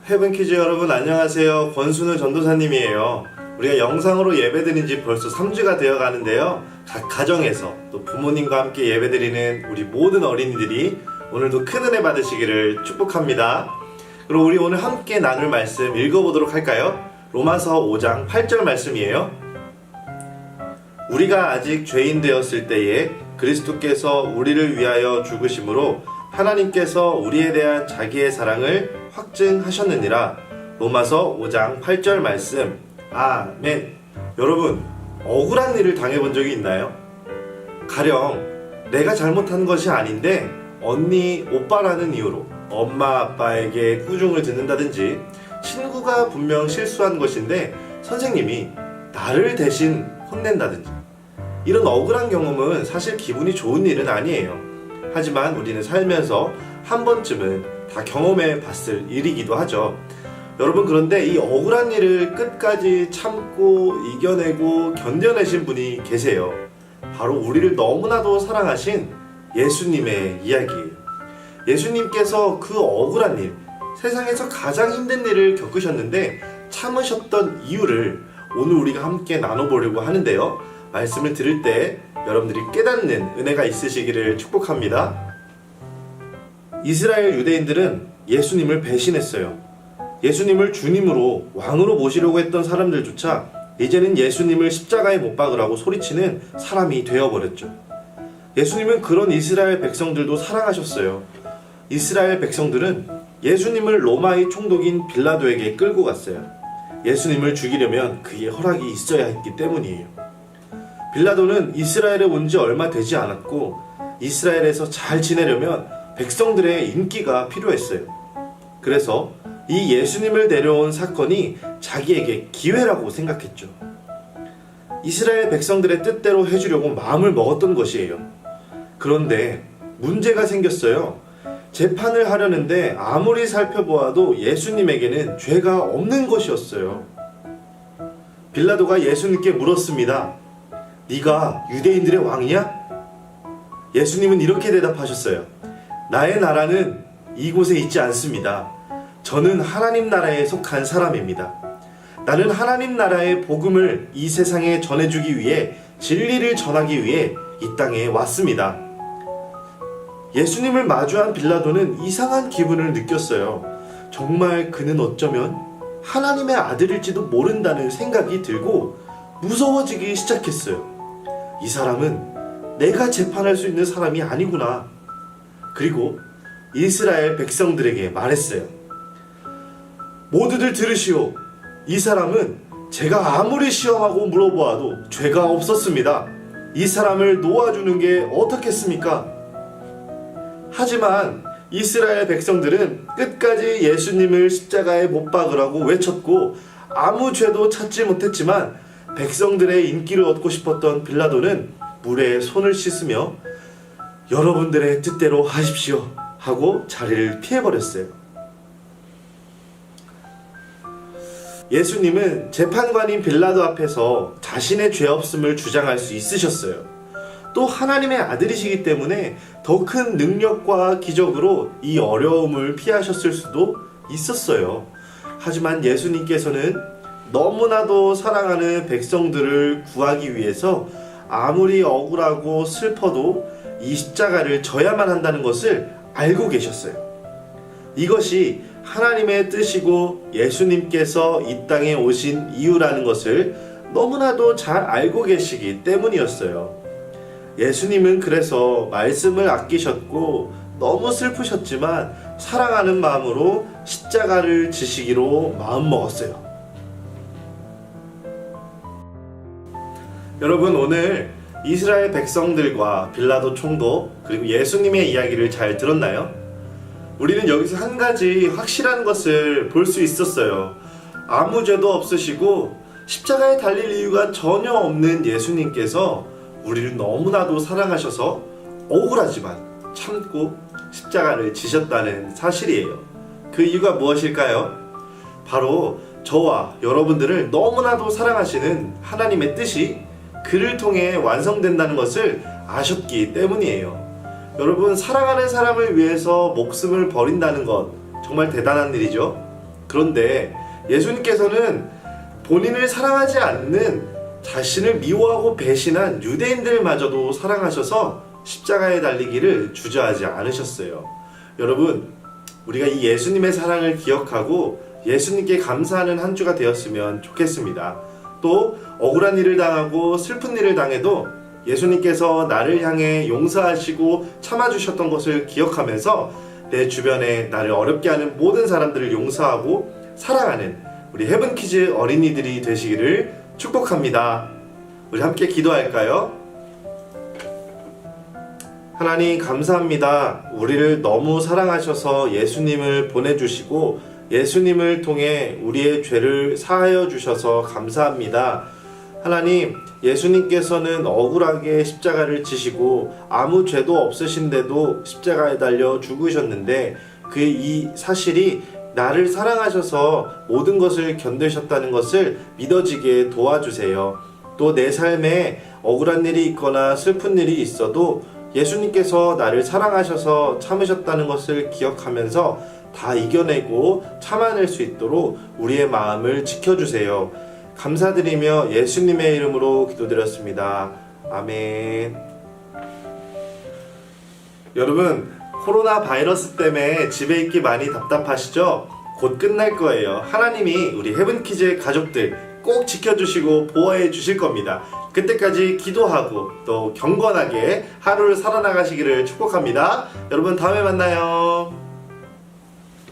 헤븐키즈 여러분 안녕하세요. 권순우 전도사님이에요. 우리가 영상으로 예배드린 지 벌써 3주가 되어 가는데요. 각 가정에서 또 부모님과 함께 예배드리는 우리 모든 어린이들이 오늘도 큰 은혜 받으시기를 축복합니다. 그럼 우리 오늘 함께 나눌 말씀 읽어보도록 할까요? 로마서 5장 8절 말씀이에요. 우리가 아직 죄인 되었을 때에 그리스도께서 우리를 위하여 죽으심으로 하나님께서 우리에 대한 자기의 사랑을 확증하셨느니라. 로마서 5장 8절 말씀. 아멘. 여러분, 억울한 일을 당해본 적이 있나요? 가령 내가 잘못한 것이 아닌데 언니, 오빠라는 이유로 엄마, 아빠에게 꾸중을 듣는다든지, 친구가 분명 실수한 것인데 선생님이 나를 대신 혼낸다든지, 이런 억울한 경험은 사실 기분이 좋은 일은 아니에요. 하지만 우리는 살면서 한 번쯤은 다 경험해 봤을 일이기도 하죠. 여러분, 그런데 이 억울한 일을 끝까지 참고 이겨내고 견뎌내신 분이 계세요. 바로 우리를 너무나도 사랑하신 예수님의 이야기예요. 예수님께서 그 억울한 일, 세상에서 가장 힘든 일을 겪으셨는데 참으셨던 이유를 오늘 우리가 함께 나눠보려고 하는데요. 말씀을 들을 때 여러분들이 깨닫는 은혜가 있으시기를 축복합니다. 이스라엘 유대인들은 예수님을 배신했어요. 예수님을 주님으로, 왕으로 모시려고 했던 사람들조차 이제는 예수님을 십자가에 못 박으라고 소리치는 사람이 되어버렸죠. 예수님은 그런 이스라엘 백성들도 사랑하셨어요. 이스라엘 백성들은 예수님을 로마의 총독인 빌라도에게 끌고 갔어요. 예수님을 죽이려면 그의 허락이 있어야 했기 때문이에요. 빌라도는 이스라엘에 온 지 얼마 되지 않았고 이스라엘에서 잘 지내려면 백성들의 인기가 필요했어요. 그래서 이 예수님을 데려온 사건이 자기에게 기회라고 생각했죠. 이스라엘 백성들의 뜻대로 해주려고 마음을 먹었던 것이에요. 그런데 문제가 생겼어요. 재판을 하려는데 아무리 살펴보아도 예수님에게는 죄가 없는 것이었어요. 빌라도가 예수님께 물었습니다. 네가 유대인들의 왕이야? 예수님은 이렇게 대답하셨어요. 나의 나라는 이곳에 있지 않습니다. 저는 하나님 나라에 속한 사람입니다. 나는 하나님 나라의 복음을 이 세상에 전해주기 위해, 진리를 전하기 위해 이 땅에 왔습니다. 예수님을 마주한 빌라도는 이상한 기분을 느꼈어요. 정말 그는 어쩌면 하나님의 아들일지도 모른다는 생각이 들고 무서워지기 시작했어요. 이 사람은 내가 재판할 수 있는 사람이 아니구나. 그리고 이스라엘 백성들에게 말했어요. 모두들 들으시오. 이 사람은 제가 아무리 시험하고 물어보아도 죄가 없었습니다. 이 사람을 놓아주는 게 어떻겠습니까? 하지만 이스라엘 백성들은 끝까지 예수님을 십자가에 못 박으라고 외쳤고 아무 죄도 찾지 못했지만 백성들의 인기를 얻고 싶었던 빌라도는 물에 손을 씻으며 여러분들의 뜻대로 하십시오 하고 자리를 피해버렸어요. 예수님은 재판관인 빌라도 앞에서 자신의 죄 없음을 주장할 수 있으셨어요. 또 하나님의 아들이시기 때문에 더 큰 능력과 기적으로 이 어려움을 피하셨을 수도 있었어요. 하지만 예수님께서는 너무나도 사랑하는 백성들을 구하기 위해서 아무리 억울하고 슬퍼도 이 십자가를 져야만 한다는 것을 알고 계셨어요. 이것이 하나님의 뜻이고 예수님께서 이 땅에 오신 이유라는 것을 너무나도 잘 알고 계시기 때문이었어요. 예수님은 그래서 말씀을 아끼셨고 너무 슬프셨지만 사랑하는 마음으로 십자가를 지시기로 마음먹었어요. 여러분, 오늘 이스라엘 백성들과 빌라도 총독 그리고 예수님의 이야기를 잘 들었나요? 우리는 여기서 한 가지 확실한 것을 볼 수 있었어요. 아무 죄도 없으시고 십자가에 달릴 이유가 전혀 없는 예수님께서 우리를 너무나도 사랑하셔서 억울하지만 참고 십자가를 지셨다는 사실이에요. 그 이유가 무엇일까요? 바로 저와 여러분들을 너무나도 사랑하시는 하나님의 뜻이 그를 통해 완성된다는 것을 아셨기 때문이에요. 여러분, 사랑하는 사람을 위해서 목숨을 버린다는 것 정말 대단한 일이죠. 그런데 예수님께서는 본인을 사랑하지 않는 자신을 미워하고 배신한 유대인들마저도 사랑하셔서 십자가에 달리기를 주저하지 않으셨어요. 여러분, 우리가 이 예수님의 사랑을 기억하고 예수님께 감사하는 한 주가 되었으면 좋겠습니다. 또 억울한 일을 당하고 슬픈 일을 당해도 예수님께서 나를 향해 용서하시고 참아주셨던 것을 기억하면서 내 주변에 나를 어렵게 하는 모든 사람들을 용서하고 사랑하는 우리 헤븐키즈 어린이들이 되시기를 축복합니다. 우리 함께 기도할까요? 하나님, 감사합니다. 우리를 너무 사랑하셔서 예수님을 보내주시고 예수님을 통해 우리의 죄를 사하여 주셔서 감사합니다. 하나님, 예수님께서는 억울하게 십자가를 지시고 아무 죄도 없으신데도 십자가에 달려 죽으셨는데 이 사실이 나를 사랑하셔서 모든 것을 견디셨다는 것을 믿어지게 도와주세요. 또 내 삶에 억울한 일이 있거나 슬픈 일이 있어도 예수님께서 나를 사랑하셔서 참으셨다는 것을 기억하면서 다 이겨내고 참아낼 수 있도록 우리의 마음을 지켜주세요. 감사드리며 예수님의 이름으로 기도드렸습니다. 아멘. 여러분, 코로나 바이러스 때문에 집에 있기 많이 답답하시죠? 곧 끝날 거예요. 하나님이 우리 헤븐키즈의 가족들 꼭 지켜주시고 보호해 주실 겁니다. 그때까지 기도하고 또 경건하게 하루를 살아나가시기를 축복합니다. 여러분, 다음에 만나요.